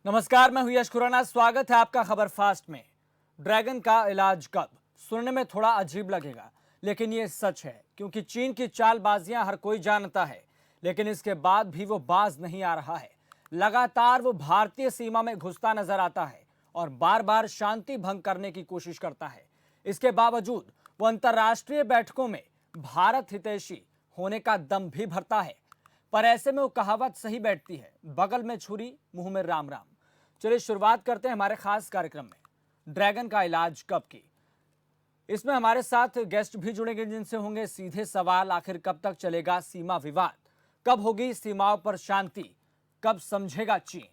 नमस्कार, मैं हूं यश खुराना। स्वागत है आपका खबर फास्ट में। ड्रैगन का इलाज कब? सुनने में थोड़ा अजीब लगेगा, लेकिन ये सच है, क्योंकि चीन की चालबाजियां हर कोई जानता है, लेकिन इसके बाद भी वो बाज नहीं आ रहा है। लगातार वो भारतीय सीमा में घुसता नजर आता है और बार बार शांति भंग करने की कोशिश करता है। इसके बावजूद वो अंतर्राष्ट्रीय बैठकों में भारत हितैषी होने का दम भी भरता है। पर ऐसे में वो कहावत सही बैठती है, बगल में छुरी मुंह में राम राम। चलिए शुरुआत करते हैं हमारे खास कार्यक्रम में, ड्रैगन का इलाज कब की। इसमें हमारे साथ गेस्ट भी जुड़ेंगे, जिनसे होंगे सीधे सवाल। आखिर कब तक चलेगा सीमा विवाद? कब होगी सीमाओं पर शांति? कब समझेगा चीन?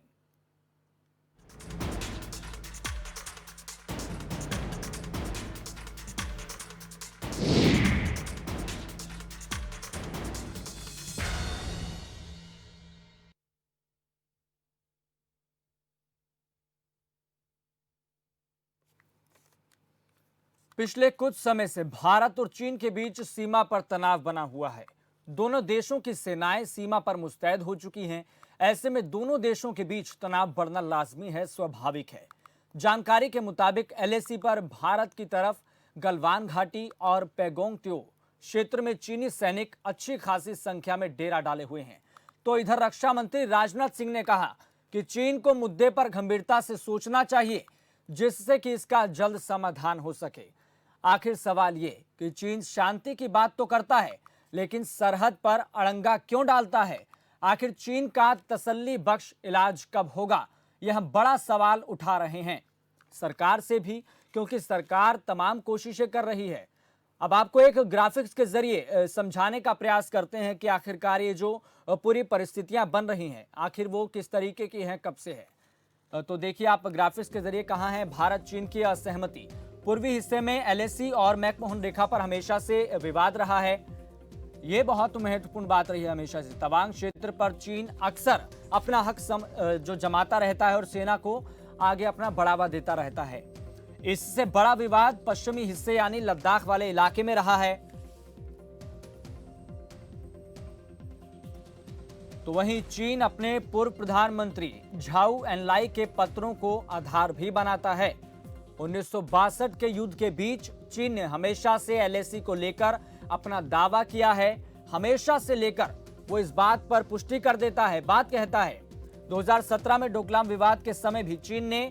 पिछले कुछ समय से भारत और चीन के बीच सीमा पर तनाव बना हुआ है। दोनों देशों की सेनाएं सीमा पर मुस्तैद हो चुकी हैं। ऐसे में दोनों देशों के बीच तनाव बढ़ना लाजमी है, स्वाभाविक है। जानकारी के मुताबिक एलएसी पर भारत की तरफ गलवान घाटी और पैगोंग त्यो क्षेत्र में चीनी सैनिक अच्छी खासी संख्या में डेरा डाले हुए हैं। तो इधर रक्षा मंत्री राजनाथ सिंह ने कहा कि चीन को मुद्दे पर गंभीरता से सोचना चाहिए, जिससे कि इसका जल्द समाधान हो सके। आखिर सवाल ये कि चीन शांति की बात तो करता है, लेकिन सरहद पर अड़ंगा क्यों डालता है? आखिर चीन का तसल्ली बख्श इलाज कब होगा? यह बड़ा सवाल उठा रहे हैं सरकार से भी, क्योंकि सरकार तमाम कोशिशें कर रही है। अब आपको एक ग्राफिक्स के जरिए समझाने का प्रयास करते हैं कि आखिरकार ये जो पूरी परिस्थितियां बन रही हैं, आखिर वो किस तरीके की हैं, कब से है। तो देखिए आप ग्राफिक्स के जरिए कहाँ है भारत चीन की असहमति। पूर्वी हिस्से में एलएसी और मैकमोहन रेखा पर हमेशा से विवाद रहा है। यह बहुत महत्वपूर्ण बात रही है हमेशा से। तवांग क्षेत्र पर चीन अक्सर अपना हक जो जमाता रहता है और सेना को आगे अपना बढ़ावा देता रहता है। इससे बड़ा विवाद पश्चिमी हिस्से यानी लद्दाख वाले इलाके में रहा है। तो वहीं चीन अपने पूर्व प्रधानमंत्री झाऊ एनलाई के पत्रों को आधार भी बनाता है। 1962 के युद्ध के बीच चीन ने हमेशा से एलएसी को लेकर अपना दावा किया है। हमेशा से लेकर वो इस बात पर पुष्टि कर देता है, बात कहता है। 2017 में डोकलाम विवाद के समय भी चीन ने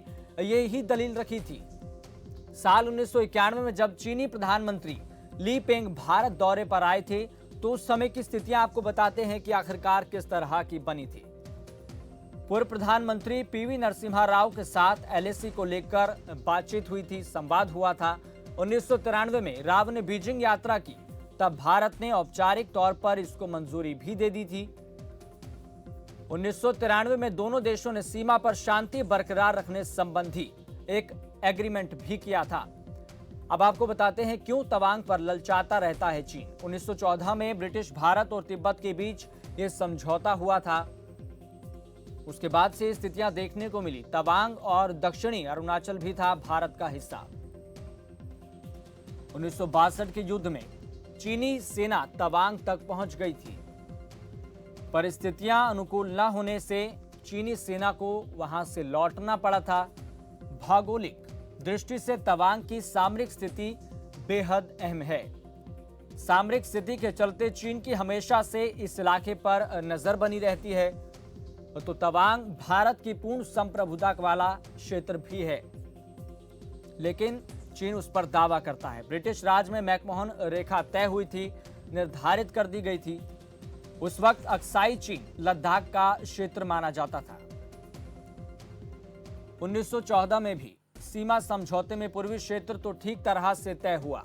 यही दलील रखी थी। साल 1991 में जब चीनी प्रधानमंत्री ली पेंग भारत दौरे पर आए थे, तो उस समय की स्थितियां आपको बताते हैं कि आखिरकार किस तरह की बनी थी। पूर्व प्रधानमंत्री पीवी नरसिम्हा राव के साथ एलएसी को लेकर बातचीत हुई थी, संवाद हुआ था। 1993 में राव ने बीजिंग यात्रा की, तब भारत ने औपचारिक तौर पर इसको मंजूरी भी दे दी थी। 1993 में दोनों देशों ने सीमा पर शांति बरकरार रखने संबंधी एक एग्रीमेंट भी किया था। अब आपको बताते हैं क्यों तवांग पर ललचाता रहता है चीन। 1914 में ब्रिटिश भारत और तिब्बत के बीच यह समझौता हुआ था। उसके बाद से स्थितियां देखने को मिली। तवांग और दक्षिणी अरुणाचल भी था भारत का हिस्सा। 1962 के युद्ध में चीनी सेना तवांग तक पहुंच गई थी। परिस्थितियां अनुकूल न होने से चीनी सेना को वहां से लौटना पड़ा था। भौगोलिक दृष्टि से तवांग की सामरिक स्थिति बेहद अहम है। सामरिक स्थिति के चलते चीन की हमेशा से इस इलाके पर नजर बनी रहती है। तो तवांग भारत की पूर्ण संप्रभुता वाला क्षेत्र भी है, लेकिन चीन उस पर दावा करता है। ब्रिटिश राज में मैकमोहन रेखा तय हुई थी, निर्धारित कर दी गई थी। उस वक्त अक्साई चीन लद्दाख का क्षेत्र माना जाता था। 1914 में भी सीमा समझौते में पूर्वी क्षेत्र तो ठीक तरह से तय हुआ।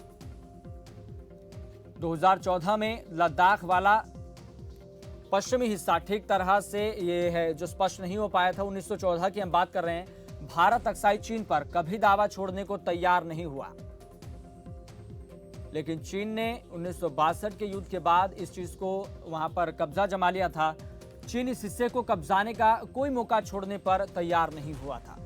2014 में लद्दाख वाला पश्चिमी हिस्सा ठीक तरह से ये है जो स्पष्ट नहीं हो पाया था। 1914 की हम बात कर रहे हैं। भारत अक्साई चीन पर कभी दावा छोड़ने को तैयार नहीं हुआ, लेकिन चीन ने 1962 के युद्ध के बाद इस चीज को वहां पर कब्जा जमा लिया था। चीन इस हिस्से को कब्जाने का कोई मौका छोड़ने पर तैयार नहीं हुआ था।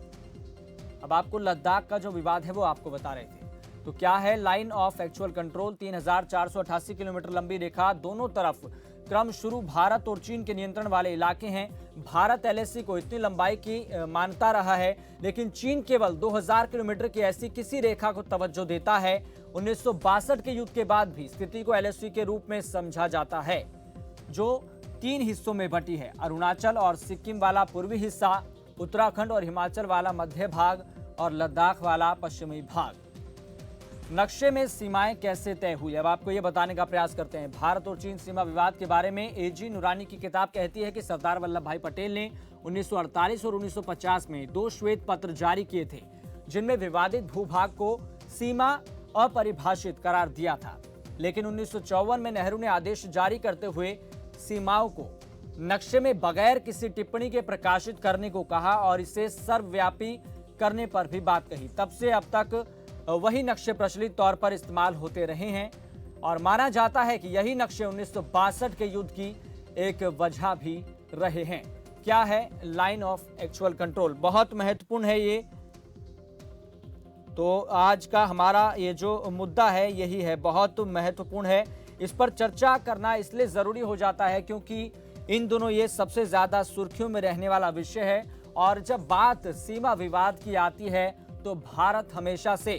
अब आपको लद्दाख का जो विवाद है वो आपको बता रहे थे। तो क्या है line of actual control? 3488 kilometre लंबी रेखा दोनों तरफ क्रम शुरू भारत और चीन के नियंत्रण वाले इलाके हैं। भारत एलएसी को इतनी लंबाई की मानता रहा है, लेकिन चीन केवल 2000 किलोमीटर की ऐसी किसी रेखा को तवज्जो देता है। 1962 के युद्ध के बाद भी स्थिति को एलएसी के रूप में समझा जाता है, जो 3 हिस्सों में बटी है। अरुणाचल और सिक्किम वाला पूर्वी हिस्सा, उत्तराखंड और हिमाचल वाला मध्य भाग और लद्दाख वाला पश्चिमी भाग। नक्शे में सीमाएं कैसे तय हुई, अब आपको यह बताने का प्रयास करते हैं। भारत और चीन सीमा विवाद के बारे में एजी नुरानी की किताब कहती है कि सरदार वल्लभ भाई पटेल ने 1948 और 1950 में 2 श्वेत पत्र जारी किए थे, जिनमें विवादित भूभाग को सीमा अपरिभाषित करार दिया था। लेकिन 1954 में नेहरू ने आदेश जारी करते हुए सीमाओं को नक्शे में बगैर किसी टिप्पणी के प्रकाशित करने को कहा और इसे सर्वव्यापी करने पर भी बात कही। तब से अब तक वही नक्शे प्रचलित तौर पर इस्तेमाल होते रहे हैं और माना जाता है कि यही नक्शे 1962 के युद्ध की एक वजह भी रहे हैं। क्या है लाइन ऑफ एक्चुअल कंट्रोल, बहुत महत्वपूर्ण है ये। तो आज का हमारा ये जो मुद्दा है यही है, बहुत महत्वपूर्ण है। इस पर चर्चा करना इसलिए जरूरी हो जाता है क्योंकि इन दोनों ये सबसे ज्यादा सुर्खियों में रहने वाला विषय है। और जब बात सीमा विवाद की आती है तो भारत हमेशा से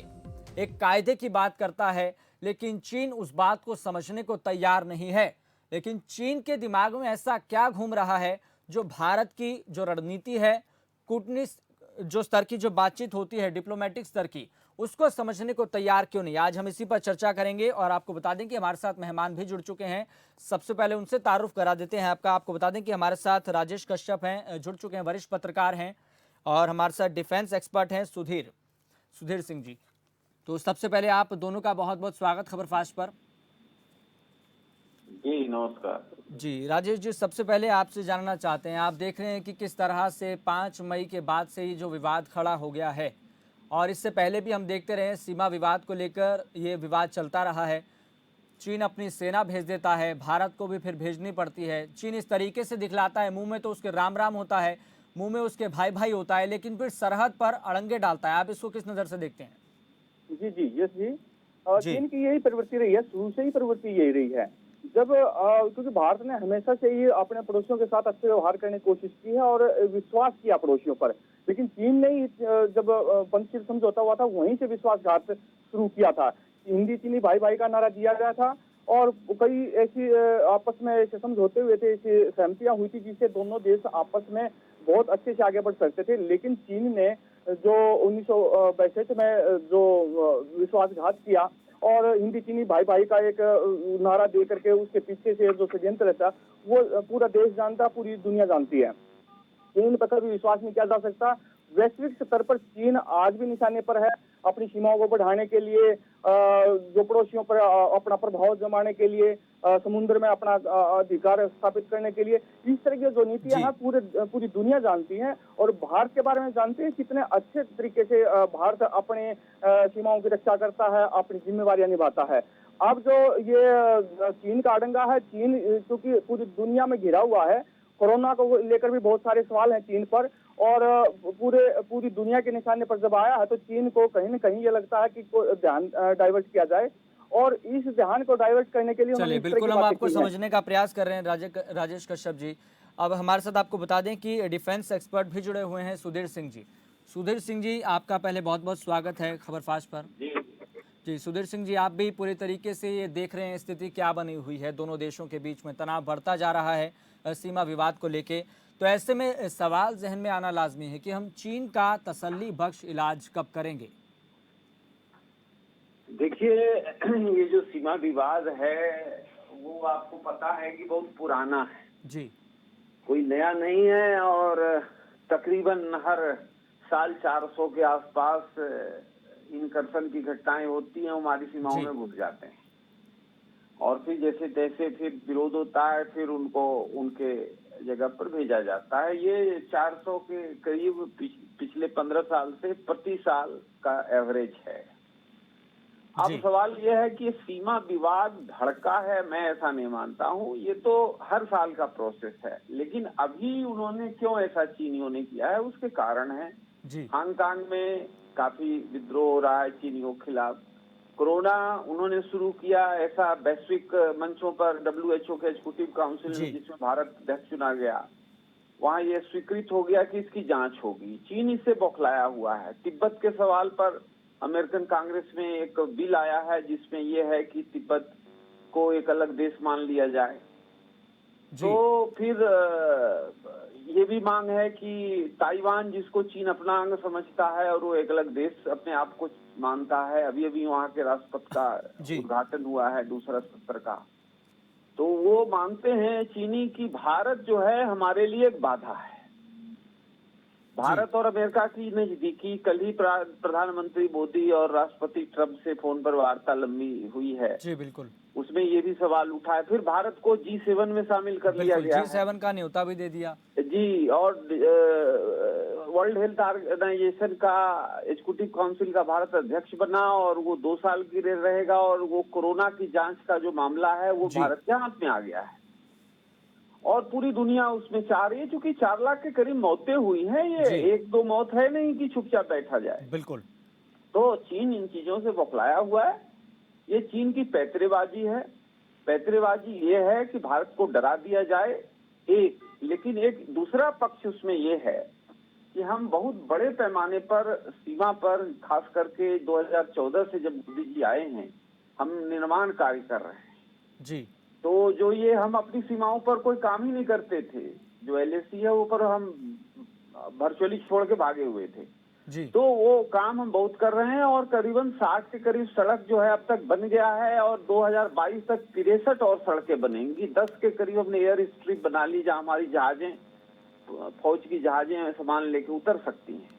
एक कायदे की बात करता है, लेकिन चीन उस बात को समझने को तैयार नहीं है। लेकिन चीन के दिमाग में ऐसा क्या घूम रहा है जो भारत की जो रणनीति है, कूटनीति जो स्तर की जो बातचीत होती है, डिप्लोमेटिक स्तर की, उसको समझने को तैयार क्यों नहीं। आज हम इसी पर चर्चा करेंगे और आपको बता दें कि हमारे साथ मेहमान भी जुड़ चुके हैं। सबसे पहले उनसे तारुफ करा देते हैं आपको बता दें कि हमारे साथ राजेश कश्यप हैं, जुड़ चुके हैं, वरिष्ठ पत्रकार हैं, और हमारे साथ डिफेंस एक्सपर्ट हैं सुधीर सिंह जी। तो सबसे पहले आप दोनों का बहुत बहुत स्वागत खबरफास्ट पर। जी नमस्कार जी राजेश जी, सबसे पहले आपसे जानना चाहते हैं, आप देख रहे हैं कि किस तरह से 5 मई के बाद से ही जो विवाद खड़ा हो गया है, और इससे पहले भी हम देखते रहे सीमा विवाद को लेकर ये विवाद चलता रहा है। चीन अपनी सेना भेज देता है, भारत को भी फिर भेजनी पड़ती है। चीन इस तरीके से दिखलाता है, मुंह में तो उसके राम राम होता है, मुंह में उसके भाई भाई होता है, लेकिन फिर सरहद पर अड़ंगे डालता है। आप इसको किस नज़र से देखते हैं? जी यस जी। और चीन की यही प्रवृत्ति रही है, शुरू से ही प्रवृत्ति यही रही है। जब क्योंकि भारत ने हमेशा से ही अपने पड़ोसियों के साथ अच्छे व्यवहार करने की कोशिश की है और विश्वास किया पड़ोसियों पर, लेकिन चीन ने ही जब पंचशील समझौता हुआ था वहीं से विश्वासघात शुरू किया था। हिंदी चीनी भाई भाई का नारा दिया गया था और कई ऐसी आपस में ऐसे समझौते हुए थे, ऐसी सहमतियां हुई थी जिससे दोनों देश आपस में बहुत अच्छे से आगे बढ़ सकते थे। लेकिन चीन ने जो 1962 में जो विश्वासघात किया और हिंदी चीनी भाई भाई का एक नारा दे करके उसके पीछे से जो षड्यंत्र था वो पूरा देश जानता, पूरी दुनिया जानती है। चीन पर कभी विश्वास नहीं किया जा सकता। वैश्विक स्तर पर चीन आज भी निशाने पर है, अपनी सीमाओं को बढ़ाने के लिए, जो पड़ोसियों पर अपना प्रभाव जमाने के लिए, समुद्र में अपना अधिकार स्थापित करने के लिए। इस तरह की जो नीतियां हैं पूरी दुनिया जानती है और भारत के बारे में जानते हैं कितने अच्छे तरीके से भारत अपने सीमाओं की रक्षा करता है, अपनी जिम्मेवारियां निभाता है। अब जो ये चीन का अड़ंगा है, चीन क्योंकि पूरी दुनिया में घिरा हुआ है, कोरोना को लेकर भी बहुत सारे सवाल हैं चीन पर, और पूरी दुनिया के निशाने पर जब आया है तो चीन को कहीं न कहीं ये लगता है कि ध्यान डाइवर्ट किया जाए, और इस ध्यान को डाइवर्ट करने के लिए चलिए बिल्कुल हम आपको समझने का प्रयास कर रहे हैं राजेश कश्यप जी। अब हमारे साथ आपको बता दें कि डिफेंस एक्सपर्ट भी जुड़े हुए हैं सुधीर सिंह जी, आपका पहले बहुत बहुत स्वागत है खबरफास्ट पर। जी सुधीर सिंह जी, आप भी पूरी तरीके से ये देख रहे हैं स्थिति क्या बनी हुई है, दोनों देशों के बीच में तनाव बढ़ता जा रहा है सीमा विवाद को लेके। तो ऐसे में सवाल जहन में आना लाजमी है कि हम चीन का तसल्ली बख्श इलाज कब करेंगे? देखिए, ये जो सीमा विवाद है वो आपको पता है कि बहुत पुराना है जी, कोई नया नहीं है, और तकरीबन हर साल 400 के आसपास इनकर्शन की घटनाएं होती हैं, हमारी सीमाओं में घुस जाते हैं और फिर जैसे तैसे फिर विरोध होता है, फिर उनको उनके जगह पर भेजा जाता है। ये 400 के करीब पिछले 15 साल से प्रति साल का एवरेज है। अब सवाल यह है कि सीमा विवाद भड़का है, मैं ऐसा नहीं मानता हूँ, ये तो हर साल का प्रोसेस है। लेकिन अभी उन्होंने क्यों ऐसा चीनियों ने किया है, उसके कारण है। हांगकांग में काफी विद्रोह हो रहा है चीनियों के खिलाफ, कोरोना उन्होंने शुरू किया, ऐसा वैश्विक मंचों पर WHO के एग्जीक्यूटिव काउंसिल जी। में जिसमें भारत अध्यक्ष चुना गया, वहां ये स्वीकृत हो गया कि इसकी जांच होगी। चीन इससे बौखलाया हुआ है। तिब्बत के सवाल पर अमेरिकन कांग्रेस में एक बिल आया है जिसमें यह है कि तिब्बत को एक अलग देश मान लिया जाए। जी तो फिर ये भी मांग है कि ताइवान, जिसको चीन अपना अंग समझता है और वो एक अलग देश अपने आप को मानता है, अभी अभी वहाँ के राष्ट्रपति का जी उद्घाटन हुआ है दूसरा सत्र का, तो वो मानते हैं चीनी की भारत जो है हमारे लिए एक बाधा है। भारत और अमेरिका की नजदीकी, कल ही प्रधानमंत्री मोदी और राष्ट्रपति ट्रंप से फोन पर वार्ता लंबी हुई है, जी बिल्कुल उसमें ये भी सवाल उठा है। फिर भारत को G7 में शामिल कर लिया बिल्कुल गया है। G7 का न्योता भी दे दिया। जी, और वर्ल्ड हेल्थ ऑर्गेनाइजेशन का एग्जीक्यूटिव काउंसिल का भारत अध्यक्ष बना और वो 2 साल के लिए रहेगा, और वो कोरोना की जांच का जो मामला है वो जी। भारत के हाथ में आ गया है और पूरी दुनिया उसमें चाह रही है। चूंकि 4 लाख के करीब मौतें हुई हैं, ये जी। 1-2 मौत है नहीं कि चुपचाप बैठा जाए। बिल्कुल तो चीन इन चीजों से बौखलाया हुआ है। ये चीन की पैतरेबाजी है। पैतरेबाजी ये है कि भारत को डरा दिया जाए एक, लेकिन एक दूसरा पक्ष उसमें ये है कि हम बहुत बड़े पैमाने पर सीमा पर, खास करके 2014 से जब मोदी जी आए हैं, हम निर्माण कार्य कर रहे हैं। जी तो जो ये हम अपनी सीमाओं पर कोई काम ही नहीं करते थे, जो LAC है वो पर हम वर्चुअली छोड़ के भागे हुए थे, जी तो वो काम हम बहुत कर रहे हैं और करीबन 60 के करीब सड़क जो है अब तक बन गया है और 2022 तक 63 और सड़कें बनेंगी। 10 के करीब हमने एयर स्ट्रिप बना ली जहां हमारी जहाजें, फौज की जहाजें सामान लेके उतर सकती हैं।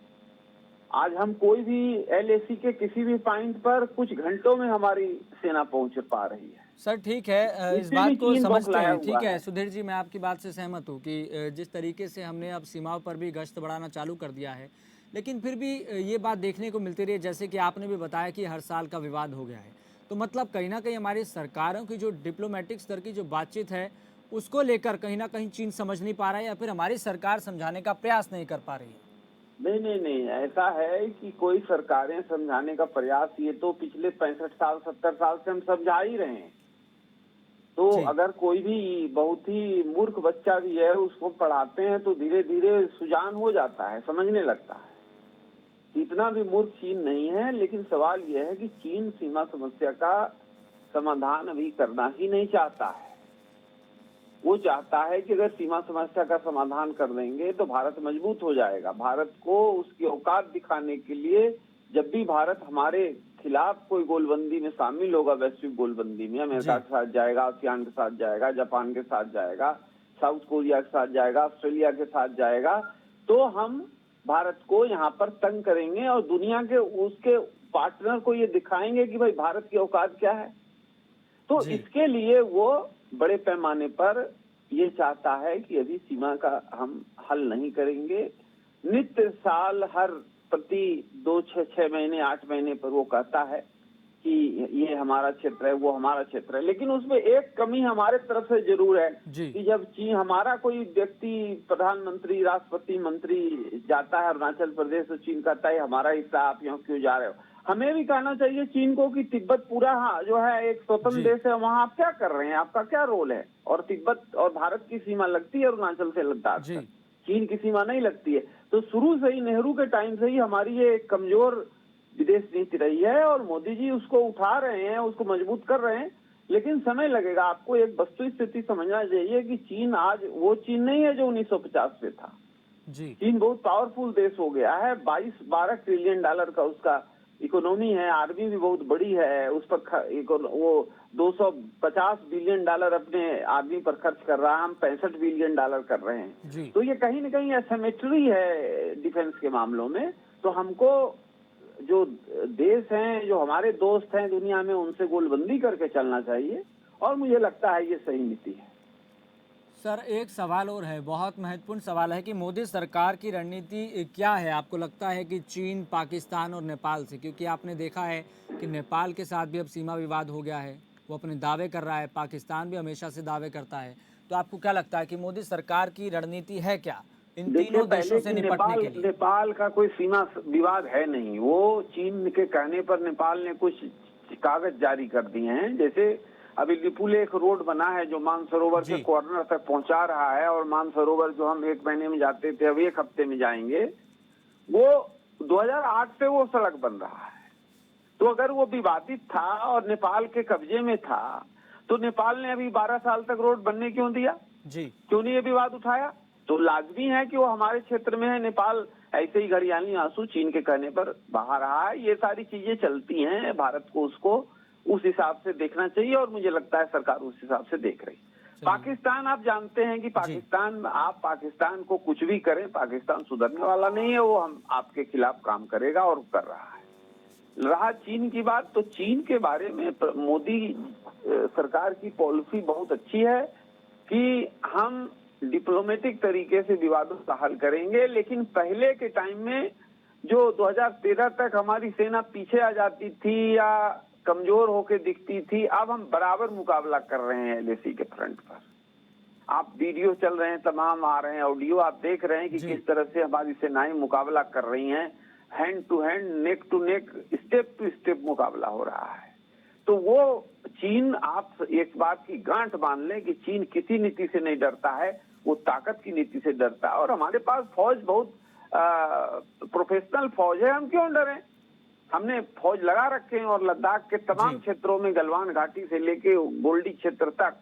आज हम कोई भी LAC के किसी भी पॉइंट पर कुछ घंटों में हमारी सेना पहुंच पा रही है। सर ठीक है, इस इससे बात भी को चीन समझते बौखलाया हैं। हुआ ठीक है है। सुधीर जी, मैं आपकी बात से सहमत हूँ कि जिस तरीके से हमने अब सीमाओं पर भी गश्त बढ़ाना चालू कर दिया है, लेकिन फिर भी ये बात देखने को मिलती रही है, जैसे कि आपने भी बताया कि हर साल का विवाद हो गया है। तो मतलब कहीं ना कहीं हमारी सरकारों की जो डिप्लोमेटिक स्तर की जो बातचीत है उसको लेकर कहीं ना कहीं चीन समझ नहीं पा रहा है, या फिर हमारी सरकार समझाने का प्रयास नहीं कर पा रही है। नहीं, ऐसा है कि कोई सरकारें समझाने का प्रयास, ये तो पिछले 65 साल 70 साल से हम समझा ही रहे हैं। तो जी। अगर कोई भी बहुत ही मूर्ख बच्चा भी है, उसको पढ़ाते हैं तो धीरे धीरे सुजान हो जाता है, समझने लगता है। इतना भी मूर्ख चीन नहीं है, लेकिन सवाल यह है कि चीन सीमा समस्या का समाधान अभी करना ही नहीं चाहता है। वो चाहता है कि अगर सीमा समस्या का समाधान कर देंगे तो भारत मजबूत हो जाएगा। भारत को उसकी औकात दिखाने के लिए जब भी भारत हमारे खिलाफ कोई गोलबंदी में शामिल होगा, वैश्विक गोलबंदी में, अमेरिका के साथ जाएगा, आसियान के साथ जाएगा, जापान के साथ जाएगा, साउथ कोरिया के साथ जाएगा, ऑस्ट्रेलिया के साथ जाएगा, तो हम भारत को यहाँ पर तंग करेंगे और दुनिया के उसके पार्टनर को ये दिखाएंगे कि भाई भारत की औकात क्या है। तो इसके लिए वो बड़े पैमाने पर ये चाहता है कि अभी सीमा का हम हल नहीं करेंगे। नित्य साल हर प्रति 2-6 महीने 8 महीने पर वो कहता है कि ये हमारा क्षेत्र है, वो हमारा क्षेत्र है, लेकिन उसमें एक कमी हमारे तरफ से जरूर है कि जब चीन, हमारा कोई व्यक्ति, प्रधानमंत्री, राष्ट्रपति, मंत्री जाता है अरुणाचल प्रदेश, तो चीन कहता है हमारा हिस्सा, आप यहाँ क्यों जा रहे हो। हमें भी कहना चाहिए चीन को कि तिब्बत पूरा जो है एक स्वतंत्र देश है, वहाँ आप क्या कर रहे हैं, आपका क्या रोल है। और तिब्बत और भारत की सीमा लगती है अरुणाचल से लद्दाख तक, चीन की सीमा नहीं लगती है। तो शुरू से ही, नेहरू के टाइम से ही हमारी ये कमजोर विदेश नीति रही है और मोदी जी उसको उठा रहे हैं, उसको मजबूत कर रहे हैं, लेकिन समय लगेगा। आपको एक वस्तु स्थिति समझना चाहिए कि चीन आज वो चीन नहीं है जो 1950 में था। चीन बहुत पावरफुल देश हो गया है। 22-12 ट्रिलियन डॉलर का उसका इकोनॉमी है, आर्मी भी बहुत बड़ी है, उस पर वो 250 बिलियन डॉलर अपने आर्मी पर खर्च कर रहा है, हम 65 बिलियन डॉलर कर रहे हैं। तो ये कहीं न कहीं एसिमेट्री है डिफेंस के मामलों में। तो हमको जो देश हैं, जो हमारे दोस्त हैं दुनिया में, उनसे गोलबंदी करके चलना चाहिए और मुझे लगता है ये सही नीति है। सर एक सवाल और है, बहुत महत्वपूर्ण सवाल है कि मोदी सरकार की रणनीति क्या है। आपको लगता है कि चीन, पाकिस्तान और नेपाल से, क्योंकि आपने देखा है कि नेपाल के साथ भी अब सीमा विवाद हो गया है, वो अपने दावे कर रहा है, पाकिस्तान भी हमेशा से दावे करता है, तो आपको क्या लगता है कि मोदी सरकार की रणनीति है क्या इन तीनों देशों से निपटने के लिए? नेपाल का कोई सीमा विवाद है नहीं। वो चीन के कहने पर नेपाल ने कुछ कागज जारी कर दिए हैं। जैसे अभी लिपुल एक रोड बना है जो मानसरोवर के कॉर्नर तक पहुंचा रहा है, और मानसरोवर जो हम 1 महीने में जाते थे अब 1 हफ्ते में जाएंगे, वो 2008 से वो सड़क बन रहा है। तो अगर वो विवादित था और नेपाल के कब्जे में था, तो नेपाल ने अभी 12 साल तक रोड बनने क्यों दिया? जी, क्यों नहीं ये विवाद उठाया? तो लाजमी है कि वो हमारे क्षेत्र में है। नेपाल ऐसे ही घड़ियाली आंसू चीन के कहने पर बहा रहा है। ये सारी चीजें चलती हैं, भारत को उसको उस हिसाब से देखना चाहिए, और मुझे लगता है सरकार उस हिसाब से देख रही। पाकिस्तान, आप जानते हैं कि पाकिस्तान, आप पाकिस्तान को कुछ भी करें, पाकिस्तान सुधरने वाला नहीं है। वो हम आपके खिलाफ काम करेगा और कर रहा है। रहा चीन की बात, तो चीन के बारे में मोदी सरकार की पॉलिसी बहुत अच्छी है कि हम डिप्लोमेटिक तरीके से विवादों का हल करेंगे, लेकिन पहले के टाइम में जो 2013 तक हमारी सेना पीछे आ जाती थी या कमजोर होकर दिखती थी, अब हम बराबर मुकाबला कर रहे हैं एलएसी के फ्रंट पर। आप वीडियो चल रहे हैं, तमाम आ रहे हैं ऑडियो, आप देख रहे हैं कि किस तरह से हमारी सेनाएं मुकाबला कर रही हैं। Hand to hand, neck to neck, step to step मुकाबला हो रहा है। तो वो चीन, आप एक बात की गांठ बांध लें कि चीन किसी नीति से नहीं डरता है, वो ताकत की नीति से डरता है। और हमारे पास फौज बहुत प्रोफेशनल फौज है, हम क्यों डरें? हमने फौज लगा रखे हैं, और लद्दाख के तमाम क्षेत्रों में, गलवान घाटी से लेके गोल्डी क्षेत्र तक,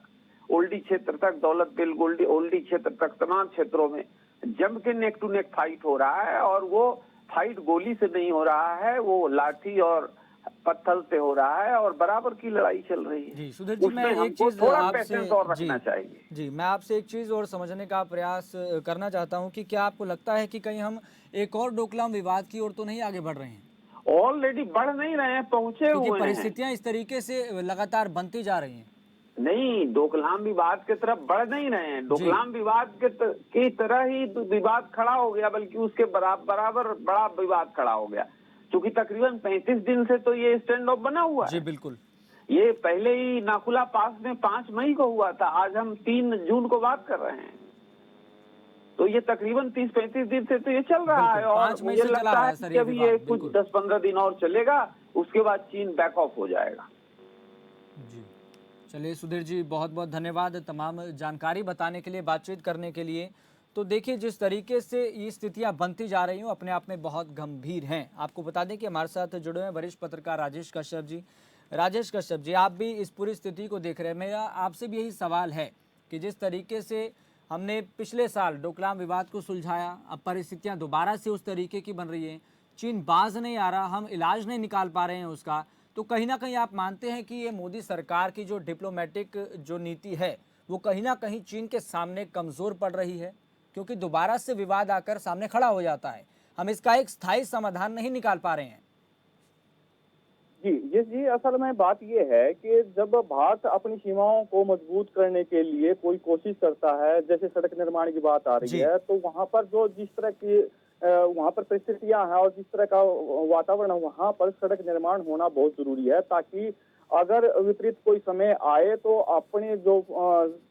ओल्डी क्षेत्र तक, दौलत बेल गोल्डी ओल्डी क्षेत्र तक, तमाम क्षेत्रों में जम के नेक टू नेक फाइट हो रहा है। और वो फाइट गोली से नहीं हो रहा है, वो लाठी और पत्थर से हो रहा है, और बराबर की लड़ाई चल रही है। जी सुधीर जी, मैं एक चीज आपसे रखना चाहिए। जी, मैं आपसे एक चीज और समझने का प्रयास करना चाहता हूं कि क्या आपको लगता है कि कहीं हम एक और डोकलाम विवाद की ओर तो नहीं आगे बढ़ रहे हैं? ऑलरेडी बढ़ नहीं रहे हैं, पहुंचे हुए हैं। परिस्थितियां इस तरीके से लगातार बनती जा रही हैं। नहीं, डोकलाम विवाद की तरफ बढ़ नहीं रहे हैं। डोकलाम विवाद की तरह ही विवाद खड़ा हो गया, बल्कि उसके बराबर बड़ा विवाद खड़ा हो गया, क्योंकि तकरीबन 35 दिन से तो ये स्टैंड ऑफ बना हुआ है। जी बिल्कुल। ये पहले ही नाकुला पास में 5 मई को हुआ था, आज हम 3 जून को बात कर रहे हैं। तो ये तकरीबन 30-35 दिन से तो ये चल रहा है, और मुझे लगता है कि अभी ये कुछ 10-15 दिन और चलेगा, उसके बाद चीन बैक ऑफ हो जाएगा। जी, चलिए सुधीर जी, बहुत बहुत धन्यवाद तमाम जानकारी बताने के लिए, बातचीत करने के लिए। तो देखिए, जिस तरीके से ये स्थितियां बनती जा रही हूँ, अपने आप में बहुत गंभीर हैं। आपको बता दें कि हमारे साथ जुड़े हैं वरिष्ठ पत्रकार राजेश कश्यप जी। राजेश कश्यप जी, आप भी इस पूरी स्थिति को देख रहे हैं। मेरा आपसे भी यही सवाल है कि जिस तरीके से हमने पिछले साल डोकलाम विवाद को सुलझाया, अब परिस्थितियां दोबारा से उस तरीके की बन रही हैं, चीन बाज नहीं आ रहा, हम इलाज नहीं निकाल पा रहे हैं उसका, तो कहीं ना कहीं आप मानते हैं कि ये मोदी सरकार की जो डिप्लोमेटिक जो नीति है वो कहीं ना कहीं चीन के सामने कमज़ोर पड़ रही है, क्योंकि दोबारा से विवाद आकर सामने खड़ा हो जाता है, हम इसका एक स्थायी समाधान नहीं निकाल पा रहे हैं? जी, असल में बात ये है कि जब भारत अपनी सीमाओं को मजबूत करने के लिए कोई कोशिश करता है, जैसे सड़क निर्माण की बात आ रही है, तो वहां पर जो जिस तरह की वहां पर परिस्थितियां हैं और जिस तरह का वातावरण है, वहां पर सड़क निर्माण होना बहुत जरूरी है, ताकि अगर विपरीत कोई समय आए तो अपने जो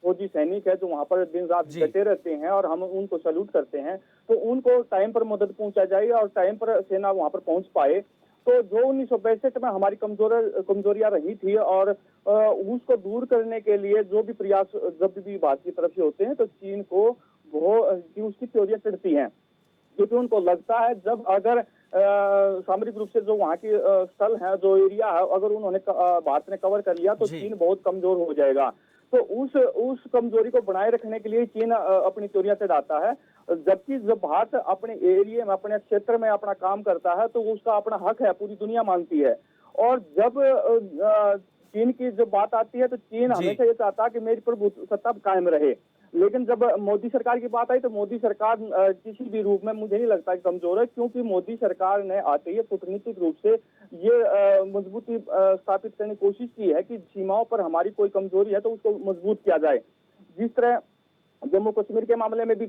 फौजी सैनिक है जो वहां पर दिन रात डटे रहते हैं, और हम उनको सैल्यूट करते हैं, तो उनको टाइम पर मदद पहुंचा जाए और टाइम पर सेना वहां पर पहुंच पाए। तो जो 1962 में हमारी कमजोरियां रही थी, और उसको दूर करने के लिए जो भी प्रयास जब भी भारत की तरफ से होते हैं, तो चीन को वो उसकी थ्योरियां चढ़ती हैं, क्योंकि उनको लगता है जब अगर सामरिक रूप से जो वहाँ की स्थल है, जो एरिया है, अगर उन्होंने भारत ने कवर कर लिया तो चीन बहुत कमजोर हो जाएगा। तो उस कमजोरी को बनाए रखने के लिए चीन अपनी थ्योरियां चढ़ाता है, जबकि जब भारत अपने एरिया में, अपने क्षेत्र में अपना काम करता है, तो उसका अपना हक है, पूरी दुनिया मानती है। और जब चीन की जब बात आती है, तो चीन हमेशा ये चाहता है कि मेरी प्रभुसत्ता कायम रहे। लेकिन जब मोदी सरकार की बात आई, तो मोदी सरकार किसी भी रूप में मुझे नहीं लगता कि कमजोर है, क्योंकि मोदी सरकार ने आते ही कूटनीतिक रूप से ये मजबूती स्थापित करने की कोशिश की है कि सीमाओं पर हमारी कोई कमजोरी है तो उसको मजबूत किया जाए। जिस तरह जम्मू कश्मीर के मामले में भी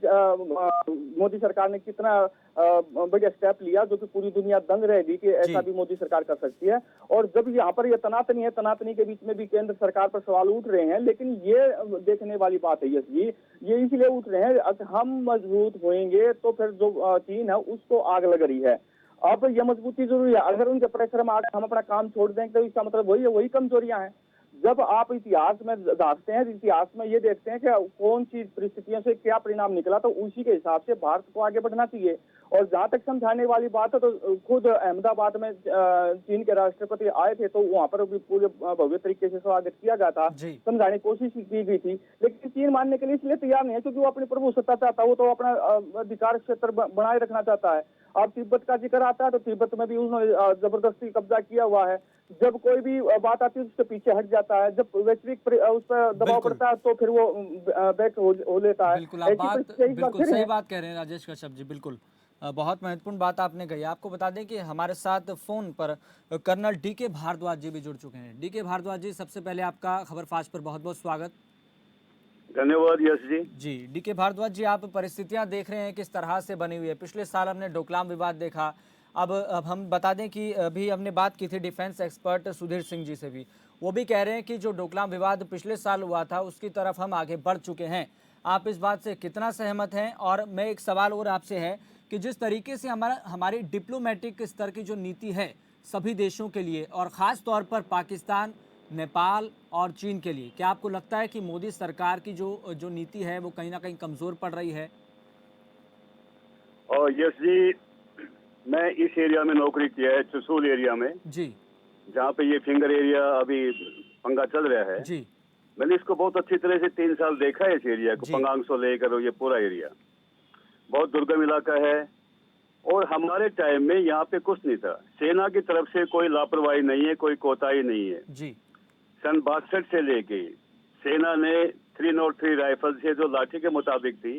मोदी सरकार ने कितना बढ़िया स्टेप लिया, जो कि पूरी दुनिया दंग रहेगी कि ऐसा भी मोदी सरकार कर सकती है। और जब यहाँ पर ये तनातनी है, तनातनी के बीच में भी केंद्र सरकार पर सवाल उठ रहे हैं, लेकिन ये देखने वाली बात है ये इसलिए उठ रहे हैं, हम मजबूत होंगे तो फिर जो चीन है उसको आग लग रही है। अब ये मजबूती जरूरी है। अगर उनके प्रेशर में आकर हम अपना काम छोड़ देंगे तो इसका मतलब वही कमजोरियां हैं। जब आप इतिहास में झांकते हैं, इतिहास में ये देखते हैं कि कौन सी परिस्थितियों से क्या परिणाम निकला, तो उसी के हिसाब से भारत को आगे बढ़ना चाहिए। और जहां तक समझाने वाली बात है, तो खुद अहमदाबाद में चीन के राष्ट्रपति आए थे, तो वहां पर भी पूरे भव्य तरीके से स्वागत किया गया था, जी समझाने की कोशिश की गई थी। लेकिन चीन मानने के लिए इसलिए तैयार नहीं है क्योंकि वो अपनी प्रभुसत्ता चाहता है, वो तो अपना अधिकार क्षेत्र बनाए रखना चाहता है। अब तिब्बत का जिक्र आता है तो तिब्बत में भी उन्होंने जबरदस्ती कब्जा किया हुआ है। जब कोई भी बात आती है उसके पीछे हट जाता है, जब वैश्विक उस पर दबाव बिल्कुल पड़ता है तो फिर वो बैक हो लेता है। बिल्कुल, आप ऐसी बात परिस्थितियां इस बार बिल्कुल फिर सही है। बात कह रहे हैं राजेश कश्यप जी, बिल्कुल बहुत महत्वपूर्ण बात आपने कही। आपको बता दें कि हमारे साथ फोन पर कर्नल डीके भारद्वाज जी भी जुड़ चुके हैं। डीके भारद्वाज जी, सबसे पहले आपका खबरफाश पर बहुत बहुत स्वागत। धन्यवाद यश जी। जी डीके भारद्वाज जी, आप परिस्थितियां देख रहे हैं किस तरह से बनी हुई है। पिछले साल हमने डोकलाम विवाद देखा। अब हम बता दें कि अभी हमने बात की थी डिफेंस एक्सपर्ट सुधीर सिंह जी से भी, वो भी कह रहे हैं कि जो डोकलाम विवाद पिछले साल हुआ था उसकी तरफ हम आगे बढ़ चुके हैं। आप इस बात से कितना सहमत हैं? और मैं एक सवाल और आपसे है कि जिस तरीके से हमारी डिप्लोमेटिक स्तर की जो नीति है सभी देशों के लिए और ख़ास तौर पर पाकिस्तान, नेपाल और चीन के लिए, क्या आपको लगता है कि मोदी सरकार की जो नीति है वो कहीं ना कहीं कमज़ोर पड़ रही है? और यश जी, मैं इस एरिया में नौकरी किया है, चुसूल एरिया में, जी जहाँ पे ये फिंगर एरिया अभी पंगा चल रहा है। जी मैंने इसको बहुत अच्छी तरह से 3 साल देखा है, इस एरिया को, जी। पंगांग से लेकर ये पूरा एरिया बहुत दुर्गम इलाका है। और हमारे टाइम में यहाँ पे कुछ नहीं था। सेना की तरफ से कोई लापरवाही नहीं है, कोई कोताही नहीं है। जी सन 62 से लेके सेना ने 303 राइफल से जो लाठी के मुताबिक थी,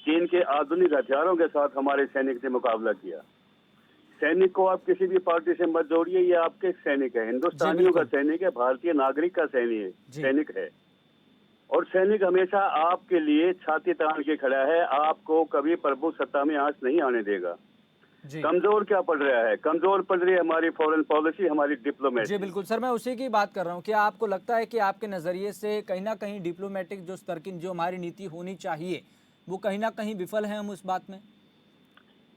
चीन के आधुनिक हथियारों के साथ हमारे सैनिक से मुकाबला किया। सैनिक को आप किसी भी पार्टी से मत जोड़िए, ये आपके सैनिक है, हिंदुस्तानियों का सैनिक है, भारतीय नागरिक का सैनिक है। और सैनिक हमेशा आपके लिए छाती तान के खड़ा है, आपको कभी प्रभु सत्ता में आंच नहीं आने देगा। जी कमजोर क्या पड़ रहा है? कमजोर पड़ रही है हमारी फॉरेन पॉलिसी, हमारी डिप्लोमेसी। जी बिल्कुल सर, मैं उसी की बात कर रहा हूँ। क्या आपको लगता है कि आपके नज़रिए से कहीं ना कहीं डिप्लोमेटिक जो स्तर की जो हमारी नीति होनी चाहिए वो कहीं ना कहीं विफल है हम उस बात में?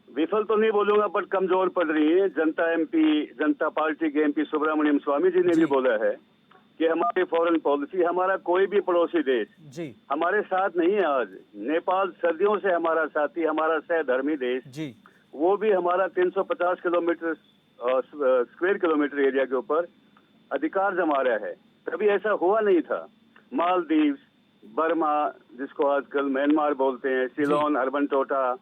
विफल तो नहीं बोलूंगा, बट कमजोर पड़ रही है। जनता पार्टी के एमपी सुब्रमण्यम स्वामी जी ने भी बोला है कि हमारी फॉरेन पॉलिसी, हमारा कोई भी पड़ोसी देश जी हमारे साथ नहीं है। आज नेपाल सदियों से हमारा साथी, हमारा सहधर्मी देश, जी वो भी हमारा 350 किलोमीटर स्क्वायर किलोमीटर एरिया के ऊपर अधिकार जमा रहा है। कभी ऐसा हुआ नहीं था। मालदीव, बर्मा, जिसको आजकल म्यांमार बोलते हैं, सिलोन, अर्बन टोटा,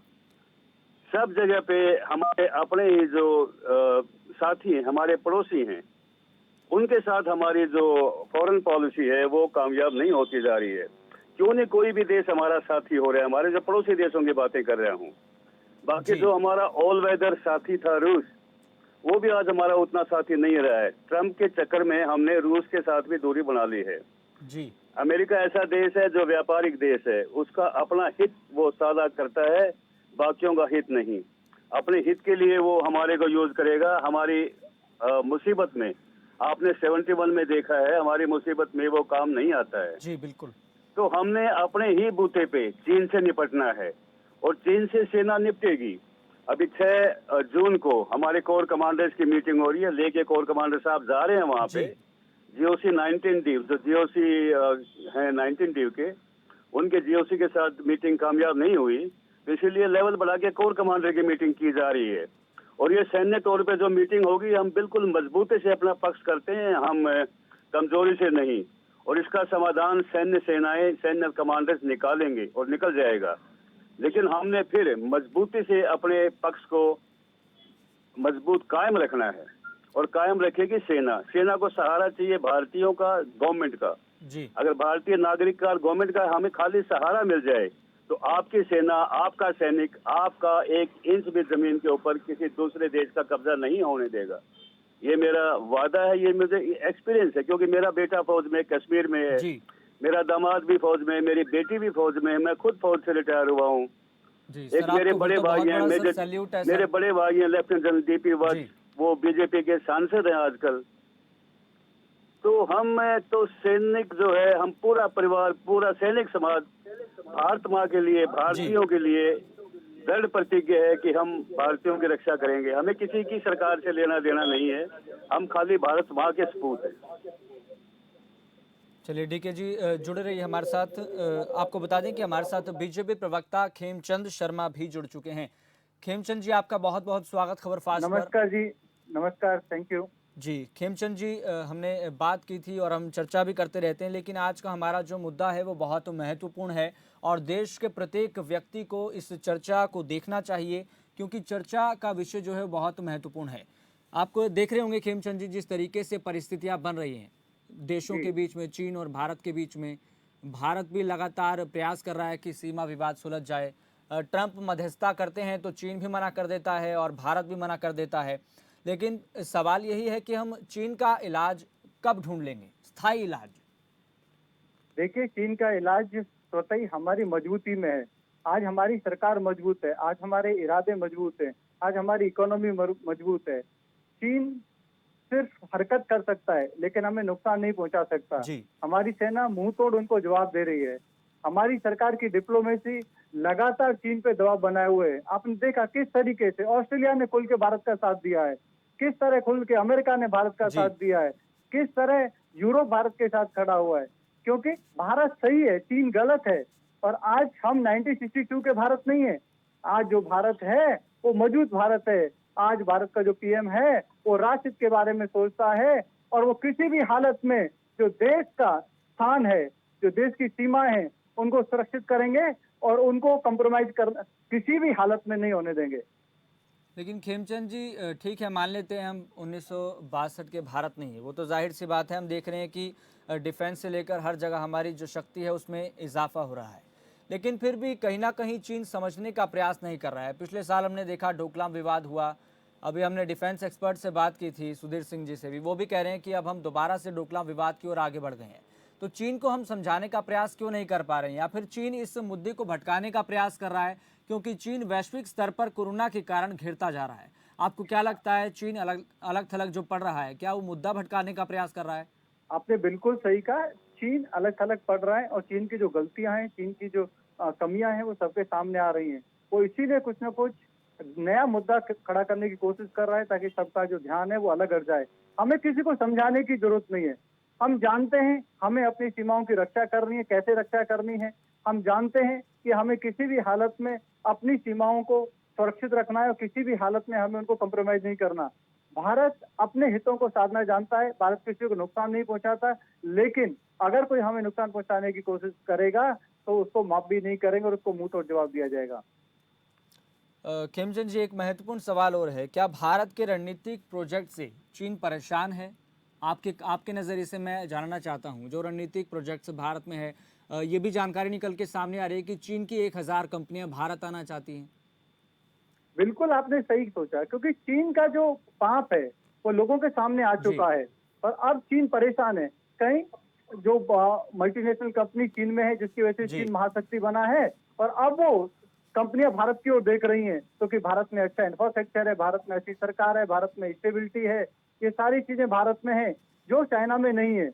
सब जगह पे हमारे अपने ही जो साथी हैं, हमारे पड़ोसी हैं, उनके साथ हमारी जो फॉरेन पॉलिसी है वो कामयाब नहीं होती जा रही है। क्यों नहीं कोई भी देश हमारा साथी हो रहा है? हमारे जो पड़ोसी देशों की बातें कर रहा हूँ। बाकी जो हमारा ऑल वेदर साथी था रूस, वो भी आज हमारा उतना साथी नहीं रहा है। ट्रम्प के चक्कर में हमने रूस के साथ भी दूरी बना ली है। जी अमेरिका ऐसा देश है जो व्यापारिक देश है, उसका अपना हित वो साझा करता है, बाकियों का हित नहीं। अपने हित के लिए वो हमारे को यूज करेगा। हमारी मुसीबत में, आपने 71 में देखा है, हमारी मुसीबत में वो काम नहीं आता है। जी बिल्कुल। तो हमने अपने ही बूते पे चीन से निपटना है और चीन से सेना निपटेगी। अभी 6 जून को हमारे कोर कमांडर्स की मीटिंग हो रही है, लेके कोर कमांडर साहब जा रहे हैं वहां पे। जीओसी 19 डीव, जो जीओसी हैं 19 डीव के, उनके जीओसी के साथ मीटिंग कामयाब नहीं हुई, तो इसीलिए लेवल बढ़ा के कोर कमांडर की मीटिंग की जा रही है। और ये सैन्य तौर पे जो मीटिंग होगी, हम बिल्कुल मजबूती से अपना पक्ष करते हैं, हम कमजोरी से नहीं। और इसका समाधान सैन्य सेनाएं, सैन्य कमांडर्स निकालेंगे और निकल जाएगा। लेकिन हमने फिर मजबूती से अपने पक्ष को मजबूत कायम रखना है और कायम रखेगी सेना। सेना को सहारा चाहिए भारतीयों का, गवर्नमेंट का। जी अगर भारतीय नागरिक का और गवर्नमेंट का हमें खाली सहारा मिल जाए तो आपकी सेना, आपका सैनिक, आपका 1 इंच भी जमीन के ऊपर किसी दूसरे देश का कब्जा नहीं होने देगा। ये मेरा वादा है, ये मुझे एक्सपीरियंस है, क्योंकि मेरा बेटा फौज में कश्मीर में है, मेरा दामाद भी फौज में है, मेरी बेटी भी फौज में है, मैं खुद फौज से रिटायर हुआ हूँ। एक मेरे बड़े भाई हैं, मेरे बड़े भाई हैं लेफ्टिनेंट जनरल डीपी वत्स, वो बीजेपी के सांसद हैं आजकल। तो हम तो सैनिक जो है, हम पूरा परिवार, पूरा सैनिक समाज भारत माँ के लिए, भारतीयों के लिए दृढ़ प्रतिज्ञ है कि हम भारतीयों की रक्षा करेंगे। हमें किसी की सरकार से लेना देना नहीं है, हम खाली भारत माँ के सपूत हैं। चलिए डीके जी जुड़े रहिए हमारे साथ। आपको बता दें कि हमारे साथ बीजेपी प्रवक्ता खेमचंद शर्मा भी जुड़ चुके हैं। खेमचंद जी, आपका बहुत बहुत स्वागत खबर फास्ट पर। नमस्कार जी, नमस्कार, थैंक यू। जी खेमचंद जी, हमने बात की थी और हम चर्चा भी करते रहते हैं, लेकिन आज का हमारा जो मुद्दा है वो बहुत महत्वपूर्ण है और देश के प्रत्येक व्यक्ति को इस चर्चा को देखना चाहिए, क्योंकि चर्चा का विषय जो है वो बहुत महत्वपूर्ण है। आपको देख रहे होंगे खेमचंद जी, जिस तरीके से परिस्थितियां बन रही हैं देशों के बीच में, चीन और भारत के बीच में। भारत भी लगातार प्रयास कर रहा है कि सीमा विवाद सुलझ जाए। ट्रंप मध्यस्थता करते हैं तो चीन भी मना कर देता है और भारत भी मना कर देता है। लेकिन सवाल यही है कि हम चीन का इलाज कब ढूंढ लेंगे, स्थायी इलाज? देखिए, चीन का इलाज स्वतः ही हमारी मजबूती में है। आज हमारी सरकार मजबूत है, आज हमारे इरादे मजबूत हैं, आज हमारी इकोनॉमी मजबूत है। चीन सिर्फ हरकत कर सकता है लेकिन हमें नुकसान नहीं पहुंचा सकता। हमारी सेना मुंह तोड़ उनको जवाब दे रही है। हमारी सरकार की डिप्लोमेसी लगातार चीन पे दबाव बनाए हुए है। आपने देखा किस तरीके से ऑस्ट्रेलिया ने खुल के भारत का साथ दिया है, किस तरह खुल के अमेरिका ने भारत का साथ दिया है, किस तरह यूरोप भारत के साथ खड़ा हुआ है। क्योंकि भारत सही है, चीन गलत है। और आज हम 1962 के भारत नहीं है। आज जो भारत है वो मौजूद भारत है। आज भारत का जो पीएम है वो राष्ट्र के बारे में सोचता है और वो किसी भी हालत में जो देश का स्थान है, जो देश की सीमा है, उनको सुरक्षित करेंगे और उनको कंप्रोमाइज कर किसी भी हालत में नहीं होने देंगे। लेकिन खेमचंद जी, ठीक है, मान लेते हैं हम 1962 के भारत नहीं है, वो तो जाहिर सी बात है। हम देख रहे हैं कि डिफेंस से लेकर हर जगह हमारी जो शक्ति है उसमें इजाफा हो रहा है, लेकिन फिर भी कहीं ना कहीं चीन समझने का प्रयास नहीं कर रहा है। पिछले साल हमने देखा डोकलाम विवाद हुआ। अभी हमने डिफेंस एक्सपर्ट से बात की थी, सुधीर सिंह जी से भी, वो भी कह रहे हैं कि अब हम दोबारा से डोकलाम विवाद की ओर आगे बढ़ गए हैं। तो चीन को हम समझाने का प्रयास क्यों नहीं कर पा रहे हैं, या फिर चीन इस मुद्दे को भटकाने का प्रयास कर रहा है? क्योंकि चीन वैश्विक स्तर पर कोरोना के कारण घिरता जा रहा है। आपको क्या लगता है, चीन अलग थलग जो पड़ रहा है, क्या वो मुद्दा भटकाने का प्रयास कर रहा है? आपने बिल्कुल सही कहा, चीन अलग थलग पड़ रहा है और चीन की जो गलतियां हैं, चीन की जो कमियां हैं वो सबके सामने आ रही हैं। वो इसीलिए कुछ न कुछ नया मुद्दा खड़ा करने की कोशिश कर रहा है ताकि सबका जो ध्यान है वो अलग हट जाए। हमें किसी को समझाने की जरूरत नहीं है। हम जानते हैं हमें अपनी सीमाओं की रक्षा करनी है, कैसे रक्षा करनी है। हम जानते हैं कि हमें किसी भी हालत में अपनी सीमाओं को सुरक्षित रखना है और किसी भी हालत में हमें उनको कॉम्प्रोमाइज नहीं करना। भारत अपने हितों को साधना जानता है, भारत किसी को नुकसान नहीं पहुंचाता, लेकिन अगर कोई हमें नुकसान पहुंचाने की कोशिश करेगा तो उसको माफ भी नहीं करेंगे और उसको मुंह तोड़ जवाब दिया जाएगा। खेमचंद जी, एक महत्वपूर्ण सवाल और है, क्या भारत के रणनीतिक प्रोजेक्ट से चीन परेशान है? आपके नज़रिए से मैं जानना चाहता हूं, जो रणनीतिक प्रोजेक्ट्स भारत में है, ये भी जानकारी निकल के सामने आ रही है कि चीन की 1000 कंपनियां भारत आना चाहती हैं। बिल्कुल आपने सही सोचा, क्योंकि चीन का जो पाप है वो लोगों के सामने आ चुका है और अब चीन परेशान है। कहीं जो मल्टीनेशनल कंपनी चीन में है जिसकी वजह से चीन महाशक्ति बना है और अब वो कंपनियां भारत की ओर देख रही हैं, क्योंकि भारत में अच्छा इंफ्रास्ट्रक्चर है, भारत में अच्छी सरकार है, भारत में स्टेबिलिटी है। ये सारी चीजें भारत में है जो चाइना में नहीं है।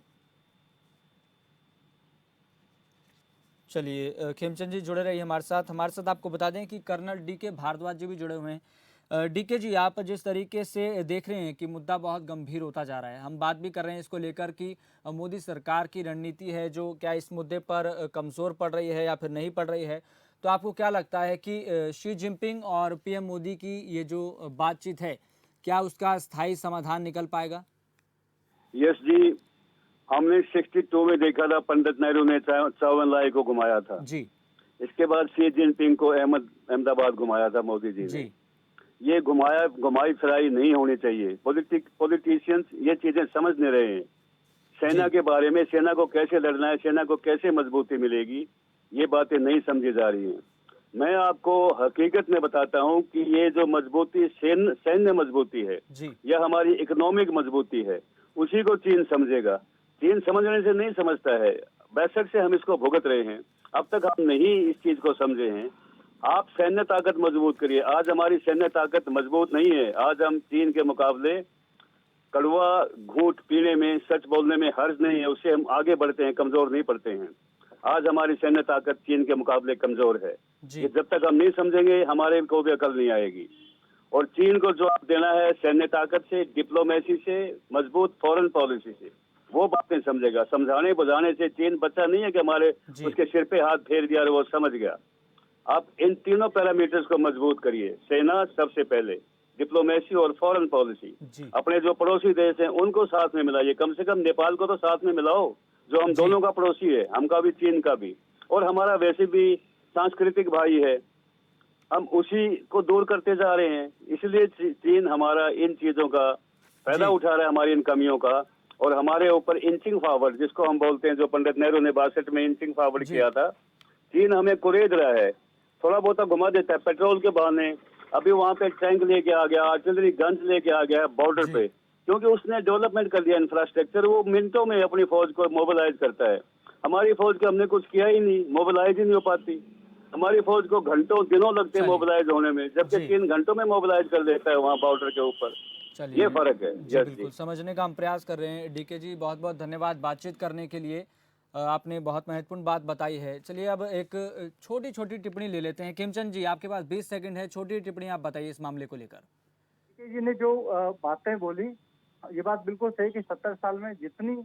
चलिए खेमचंद जी जुड़े रहिए हमारे साथ आपको बता दें कि कर्नल डीके भारद्वाज जी भी जुड़े हुए हैं। डीके जी, आप जिस तरीके से देख रहे हैं कि मुद्दा बहुत गंभीर होता जा रहा है, हम बात भी कर रहे हैं इसको लेकर कि मोदी सरकार की रणनीति है जो क्या इस मुद्दे पर कमज़ोर पड़ रही है या फिर नहीं पड़ रही है, तो आपको क्या लगता है कि शी जिनपिंग और पीएम मोदी की ये जो बातचीत है, क्या उसका स्थायी समाधान निकल पाएगा? यस जी, हमने 62 में देखा था पंडित नेहरू ने चावनलाई को घुमाया था जी। इसके बाद शी जिनपिंग को अहमदाबाद घुमाया था मोदी जी ने। ये घुमाई फिराई नहीं होनी चाहिए। पॉलिटिशियंस ये चीजें समझ नहीं रहे हैं। सेना के बारे में, सेना को कैसे लड़ना है, सेना को कैसे मजबूती मिलेगी, ये बातें नहीं समझी जा रही हैं। मैं आपको हकीकत में बताता हूं कि ये जो मजबूती सैन्य मजबूती है, यह हमारी इकोनॉमिक मजबूती है, उसी को चीन समझेगा। चीन समझने से नहीं समझता है, बैशक से हम इसको भुगत रहे हैं, अब तक हम नहीं इस चीज को समझे हैं। आप सैन्य ताकत मजबूत करिए। आज हमारी सैन्य ताकत मजबूत नहीं है। आज हम चीन के मुकाबले कड़वा घूंट पीने में, सच बोलने में हर्ज नहीं है, उससे हम आगे बढ़ते हैं, कमजोर नहीं पड़ते हैं। आज हमारी सैन्य ताकत चीन के मुकाबले कमजोर है। जी। ये जब तक हम नहीं समझेंगे हमारे को भी अकल नहीं आएगी। और चीन को जवाब देना है सैन्य ताकत से, डिप्लोमेसी से, मजबूत फॉरेन पॉलिसी से। वो बात नहीं समझेगा। समझाने बुझाने से चीन बच्चा नहीं है कि हमारे जी। उसके सिर पे हाथ फेर दिया और वो समझ गया। आप इन तीनों पैरामीटर्स को मजबूत करिए। सेना सबसे पहले, डिप्लोमेसी और फॉरेन पॉलिसी। जी। अपने जो पड़ोसी देश हैं उनको साथ में मिलाइए। कम से कम नेपाल को तो साथ में मिलाओ, जो हम जी। दोनों का पड़ोसी है, हमका भी चीन का भी, और हमारा वैसे भी सांस्कृतिक भाई है। हम उसी को दूर करते जा रहे हैं। इसलिए चीन हमारा इन चीजों का फायदा जी। उठा रहा है, हमारी इन कमियों का, और हमारे ऊपर इंचिंग फॉरवर्ड जिसको हम बोलते हैं, जो पंडित नेहरू ने 62 में इंचिंग फॉरवर्ड जी। किया था। चीन हमें कुरेद रहा है, थोड़ा बहुत घुमा देता है पेट्रोल के बहाने। अभी वहां पे टैंक लेके आ गया, आर्टिलरी गन्स लेके आ गया बॉर्डर जी। पे, क्योंकि उसने डेवलपमेंट कर दिया इंफ्रास्ट्रक्चर। वो मिनटों में अपनी फौज को मोबिलाइज करता है। हमारी फौज के हमने कुछ किया ही नहीं, मोबिलाइज ही नहीं हो पाती। हमारी फौज को घंटों दिनों लगते हैं चलिए। मोबिलाइज होने में, जबकि जी। 3 घंटों में मोबिलाइज कर देता है वहां बॉर्डर के ऊपर। चलिए, ये फर्क है। जी यस बिल्कुल जी। समझने का हम प्रयास कर रहे हैं। डीके जी, बहुत बहुत धन्यवाद बातचीत करने के लिए। आपने बहुत महत्वपूर्ण बात बताई है। चलिए अब एक छोटी छोटी टिप्पणी ले लेते हैं। किमचंद जी, आपके पास 20 सेकंड है, छोटी टिप्पणी आप बताइए इस मामले को लेकर। जी ने जो बातें बोली, ये बात बिल्कुल सही कि 70 साल में जितनी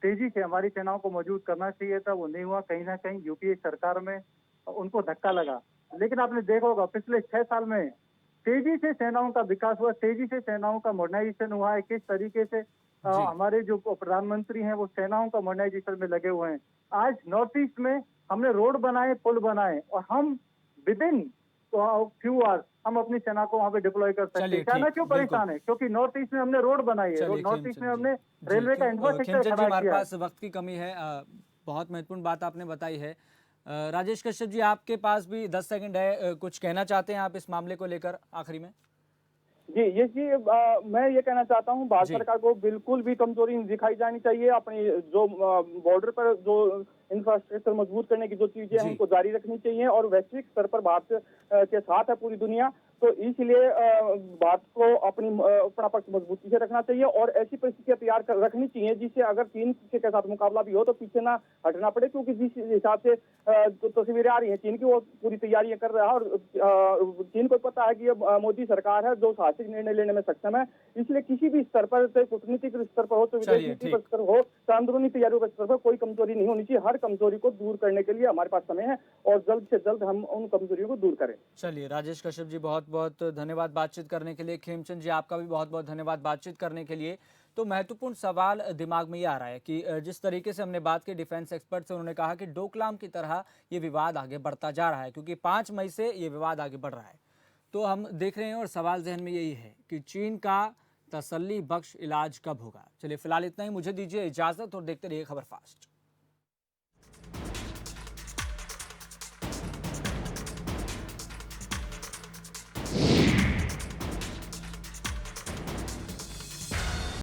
तेजी से हमारी सेनाओं को मौजूद करना चाहिए था वो नहीं हुआ। कहीं ना कहीं यूपीए सरकार में उनको धक्का लगा। लेकिन आपने देखा होगा पिछले 6 साल में तेजी से सेनाओं का विकास हुआ, तेजी से सेनाओं का मॉडर्नाइजेशन हुआ है। किस तरीके से जी। हमारे जो प्रधानमंत्री हैं वो सेनाओं का मॉडर्नाइजेशन में लगे हुए हैं। आज नॉर्थ ईस्ट में हमने रोड बनाए, पुल बनाए, और हम विद इन फ्यू आवर्स हम अपनी सेना को वहां पे डिप्लॉय कर सकते चलिए, हैं। सेना ठीक, क्यों बिल्कुल। परेशान है? क्योंकि नॉर्थ ईस्ट में हमने रोड बनाई है, चलिए नॉर्थ ईस्ट खेमचंद में जी। हमने जी, रेलवे का इंफ्रास्ट्रक्चर खेमचंद जी, खड़ा हमारे किया है। पास वक्त की कमी है। बहुत महत्वपूर्ण बात आपने बताई है। राजेश कश्यप जी, आपके पास भी 10 सेकंड है। कुछ कहना चाहते हैं आप इस मामले को लेकर आखिरी में? जी ये जी मैं ये कहना चाहता हूँ, भारत जी। सरकार को बिल्कुल भी कमजोरी नहीं दिखाई जानी चाहिए। अपनी जो बॉर्डर पर जो इंफ्रास्ट्रक्चर मजबूत करने की जो चीजें हैं जी। उनको जारी रखनी चाहिए। और वैश्विक स्तर पर भारत के साथ है पूरी दुनिया, तो इसलिए भारत को अपना पक्ष मजबूती से रखना चाहिए। और ऐसी परिस्थितियां तैयार कर रखनी चाहिए जिससे अगर चीन के साथ मुकाबला भी हो तो पीछे ना हटना पड़े। क्योंकि जिस हिसाब से तस्वीरें आ रही हैं चीन की, वो पूरी तैयारियां कर रहा है। और चीन को पता है कि ये मोदी सरकार है जो साहसिक निर्णय लेने में सक्षम है। इसलिए किसी भी स्तर पर, चाहे कूटनीतिक स्तर पर हो, तो विदेश चलिए, नीति ठीक। पर स्तर हो, तो अंदरूनी तैयारियों के स्तर पर कोई कमजोरी नहीं होनी चाहिए। हर कमजोरी को दूर करने के लिए हमारे पास समय है और जल्द से जल्द हम उन कमजोरियों को दूर करें। चलिए, राजेश कश्यप जी, बहुत बहुत धन्यवाद बातचीत करने के लिए। खेमचंद जी, आपका भी बहुत बहुत धन्यवाद बातचीत करने के लिए। तो महत्वपूर्ण सवाल दिमाग में ये आ रहा है कि जिस तरीके से हमने बात की डिफेंस एक्सपर्ट से, उन्होंने कहा कि डोकलाम की तरह ये विवाद आगे बढ़ता जा रहा है, क्योंकि 5 मई से ये विवाद आगे बढ़ रहा है। तो हम देख रहे हैं और सवाल जहन में यही है कि चीन का तसल्ली बख्श इलाज कब होगा। चलिए फिलहाल इतना ही, मुझे दीजिए इजाजत और देखते रहिए खबर फास्ट।